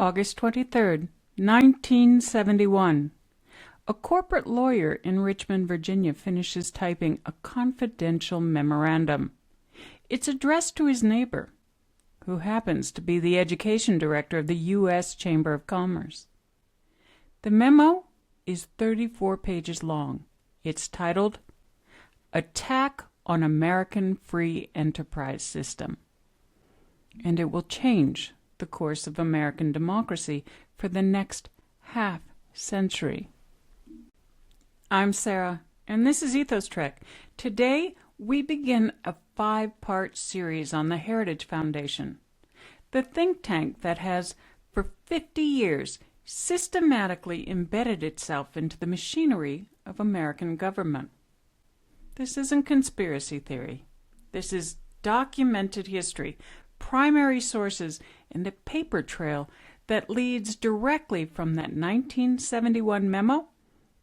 August 23, 1971. A corporate lawyer in Richmond, Virginia finishes typing a confidential memorandum. It's addressed to his neighbor, who happens to be the education director of the U.S. Chamber of Commerce. The memo is 34 pages long. It's titled, Attack on American Free Enterprise System. And it will change the course of American democracy for the next half-century. I'm Sarah, and this is Ethos Trek. Today, we begin a 5-part series on the Heritage Foundation, the think tank that has, for 50 years, systematically embedded itself into the machinery of American government. This isn't conspiracy theory. This is documented history, primary sources, and a paper trail that leads directly from that 1971 memo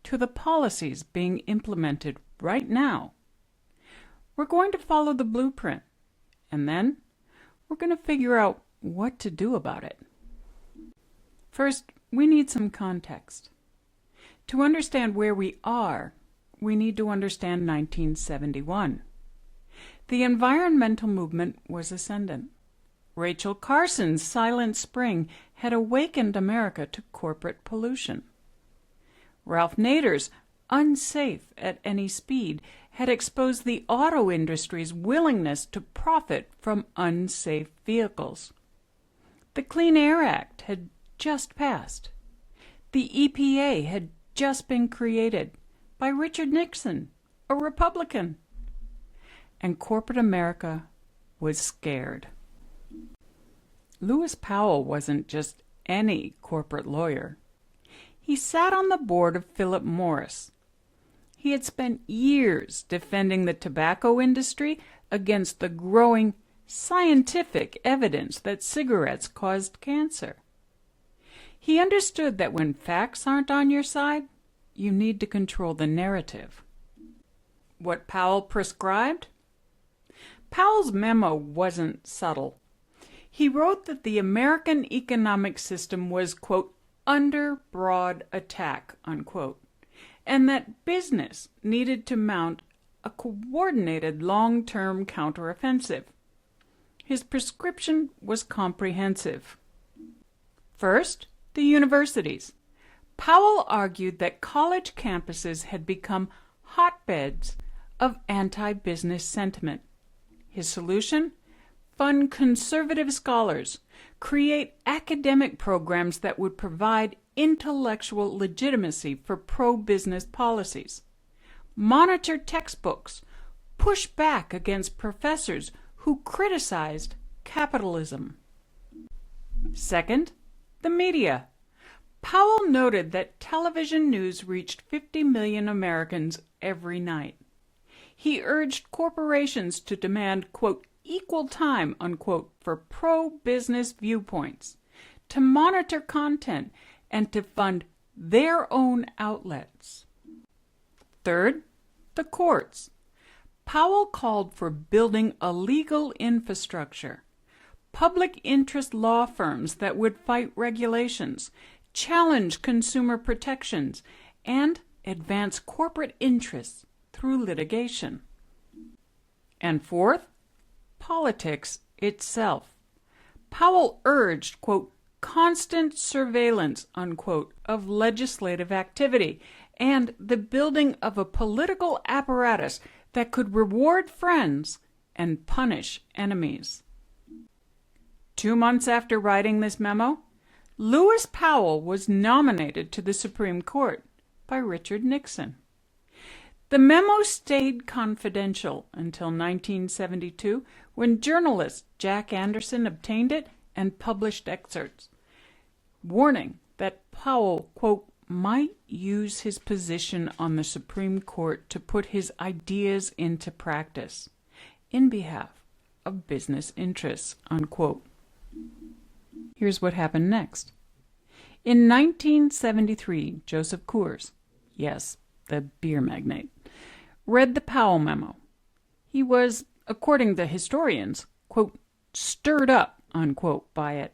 to the policies being implemented right now. We're going to follow the blueprint, and then we're going to figure out what to do about it. First, we need some context. To understand where we are, we need to understand 1971. The environmental movement was ascendant. Rachel Carson's Silent Spring had awakened America to corporate pollution. Ralph Nader's Unsafe at Any Speed had exposed the auto industry's willingness to profit from unsafe vehicles. The Clean Air Act had just passed. The EPA had just been created by Richard Nixon, a Republican. And corporate America was scared. Lewis Powell wasn't just any corporate lawyer. He sat on the board of Philip Morris. He had spent years defending the tobacco industry against the growing scientific evidence that cigarettes caused cancer. He understood that when facts aren't on your side, you need to control the narrative. What Powell prescribed? Powell's memo wasn't subtle. He wrote that the American economic system was, quote, under broad attack, unquote, and that business needed to mount a coordinated long-term counteroffensive. His prescription was comprehensive. First, the universities. Powell argued that college campuses had become hotbeds of anti-business sentiment. His solution? Fund conservative scholars, create academic programs that would provide intellectual legitimacy for pro-business policies, monitor textbooks, push back against professors who criticized capitalism. Second, the media. Powell noted that television news reached 50 million Americans every night. He urged corporations to demand, quote, equal time, unquote, for pro-business viewpoints, to monitor content, and to fund their own outlets. Third, the courts. Powell called for building a legal infrastructure, public interest law firms that would fight regulations, challenge consumer protections, and advance corporate interests through litigation. And fourth, politics itself. Powell urged, quote, constant surveillance, unquote, of legislative activity and the building of a political apparatus that could reward friends and punish enemies. 2 months after writing this memo, Lewis Powell was nominated to the Supreme Court by Richard Nixon. The memo stayed confidential until 1972, when journalist Jack Anderson obtained it and published excerpts, warning that Powell, quote, might use his position on the Supreme Court to put his ideas into practice in behalf of business interests, unquote. Here's what happened next. In 1973, Joseph Coors, yes, the beer magnate, read the Powell Memo. He was, according to historians, quote, stirred up, unquote, by it.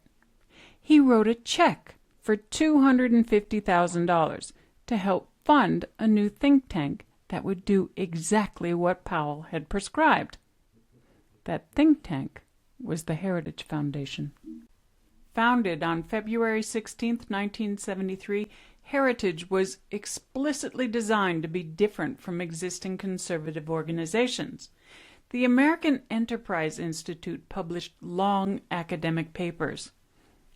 he wrote a check for $250,000 to help fund a new think tank that would do exactly what Powell had prescribed. That think tank was the Heritage Foundation. Founded on February 16, 1973, Heritage was explicitly designed to be different from existing conservative organizations. The American Enterprise Institute published long academic papers.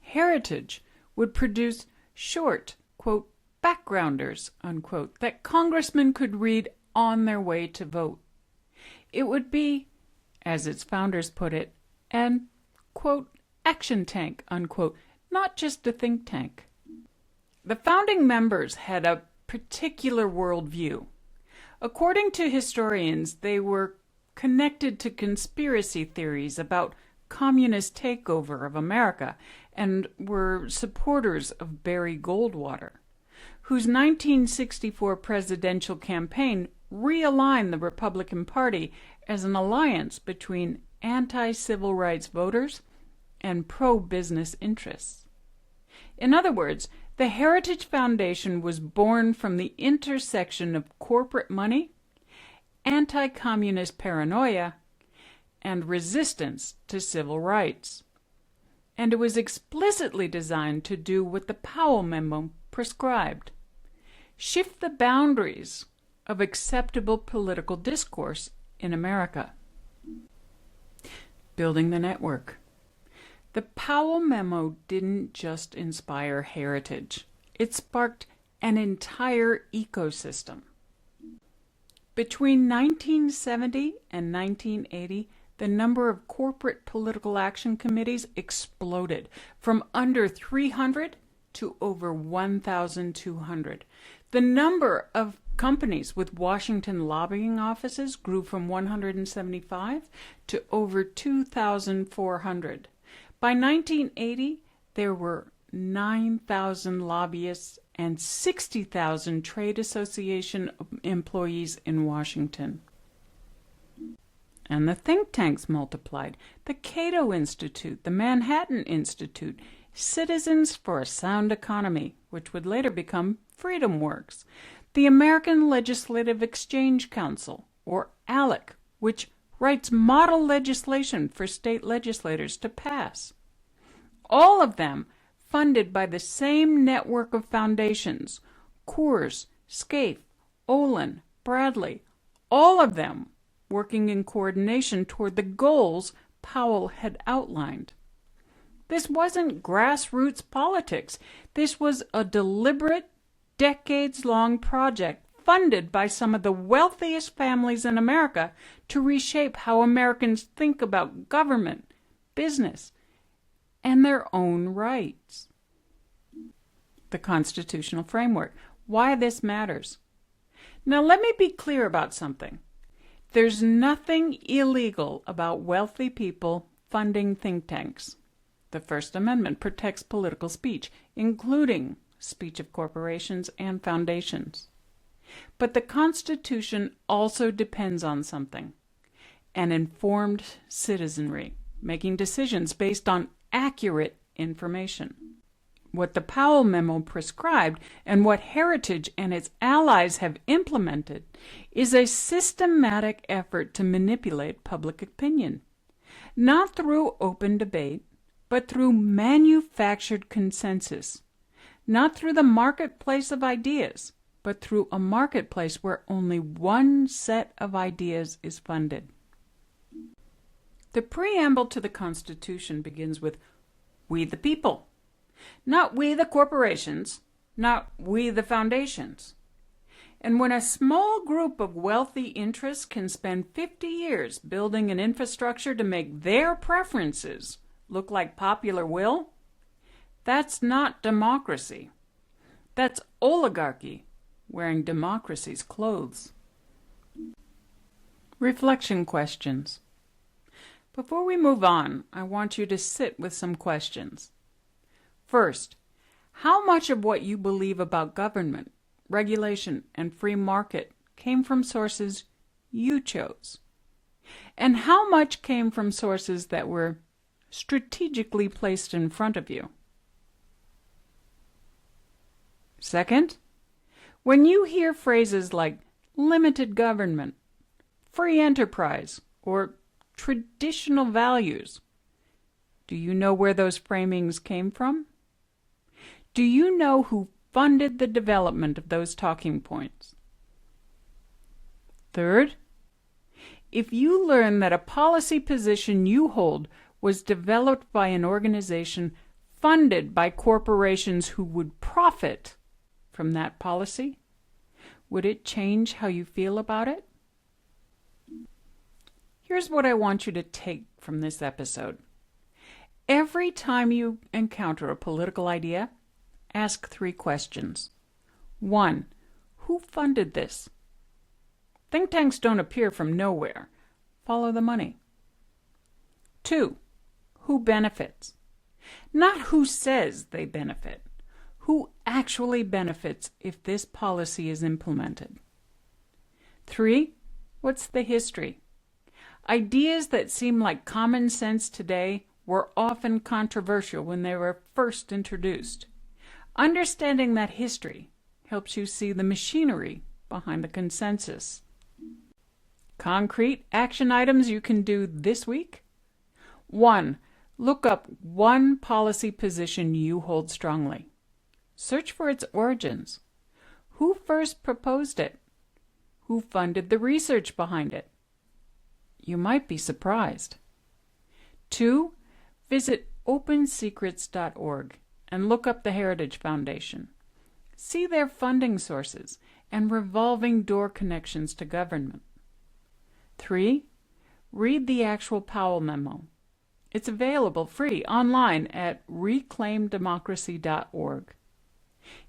Heritage would produce short, quote, backgrounders, unquote, that congressmen could read on their way to vote. It would be, as its founders put it, an, quote, action tank, unquote, not just a think tank. The founding members had a particular worldview. According to historians, they were connected to conspiracy theories about communist takeover of America and were supporters of Barry Goldwater, whose 1964 presidential campaign realigned the Republican Party as an alliance between anti-civil rights voters and pro-business interests. In other words, the Heritage Foundation was born from the intersection of corporate money, anti-communist paranoia, and resistance to civil rights. And it was explicitly designed to do what the Powell Memo prescribed: shift the boundaries of acceptable political discourse in America. Building the network. The Powell Memo didn't just inspire Heritage. It sparked an entire ecosystem. Between 1970 and 1980, the number of corporate political action committees exploded from under 300 to over 1,200. The number of companies with Washington lobbying offices grew from 175 to over 2,400. By 1980, there were 9,000 lobbyists and 60,000 trade association employees in Washington. And the think tanks multiplied. The Cato Institute, the Manhattan Institute, Citizens for a Sound Economy, which would later become Freedom Works, the American Legislative Exchange Council, or ALEC, which writes model legislation for state legislators to pass. All of them funded by the same network of foundations: Coors, Scaife, Olin, Bradley, all of them working in coordination toward the goals Powell had outlined. This wasn't grassroots politics. This was a deliberate, decades-long project funded by some of the wealthiest families in America to reshape how Americans think about government, business, and their own rights. The constitutional framework. Why this matters. Now let me be clear about something. There's nothing illegal about wealthy people funding think tanks. The First Amendment protects political speech, including speech of corporations and foundations. But the Constitution also depends on something: an informed citizenry, making decisions based on accurate information. What the Powell Memo prescribed, and what Heritage and its allies have implemented, is a systematic effort to manipulate public opinion, not through open debate, but through manufactured consensus, not through the marketplace of ideas, but through a marketplace where only one set of ideas is funded. The preamble to the Constitution begins with "We the people," not "we the corporations," not "we the foundations." And when a small group of wealthy interests can spend 50 years building an infrastructure to make their preferences look like popular will, that's not democracy. That's oligarchy wearing democracy's clothes. Reflection questions. Before we move on, I want you to sit with some questions. First, how much of what you believe about government, regulation, and free market came from sources you chose? And how much came from sources that were strategically placed in front of you? Second, when you hear phrases like limited government, free enterprise, or traditional values, do you know where those framings came from? Do you know who funded the development of those talking points? Third, if you learn that a policy position you hold was developed by an organization funded by corporations who would profit from that policy, would it change how you feel about it? Here's what I want you to take from this episode. Every time you encounter a political idea, ask 3 questions. 1. Who funded this? Think tanks don't appear from nowhere. Follow the money. 2. Who benefits? Not who says they benefit. Who actually benefits if this policy is implemented? 3. What's the history? Ideas that seem like common sense today were often controversial when they were first introduced. Understanding that history helps you see the machinery behind the consensus. Concrete action items you can do this week? 1. Look up one policy position you hold strongly. Search for its origins. Who first proposed it? Who funded the research behind it? You might be surprised. 2. Visit opensecrets.org and look up the Heritage Foundation. See their funding sources and revolving door connections to government. 3. Read the actual Powell Memo. It's available free online at reclaimdemocracy.org.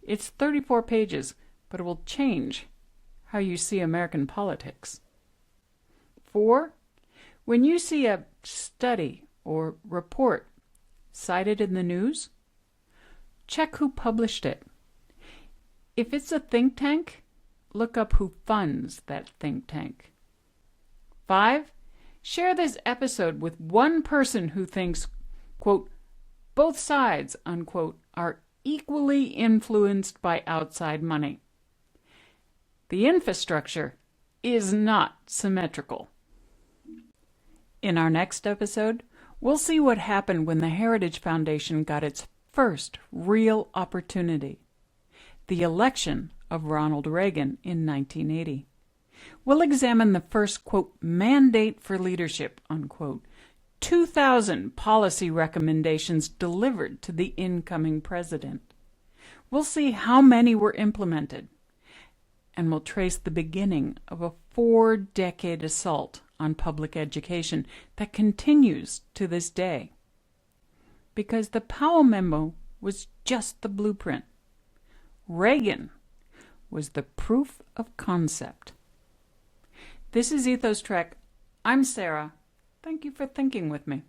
It's 34 pages, but it will change how you see American politics. 4. When you see a study or report cited in the news, check who published it. If it's a think tank, look up who funds that think tank. 5. Share this episode with one person who thinks, quote, both sides, unquote, are equally influenced by outside money. The infrastructure is not symmetrical. In our next episode, we'll see what happened when the Heritage Foundation got its first real opportunity, the election of Ronald Reagan in 1980. We'll examine the first, quote, mandate for leadership, unquote, 2,000 policy recommendations delivered to the incoming president. We'll see how many were implemented, and we'll trace the beginning of a 4-decade assault on public education that continues to this day. Because the Powell Memo was just the blueprint. Reagan was the proof of concept. This is Ethos Trek. I'm Sarah. Thank you for thinking with me.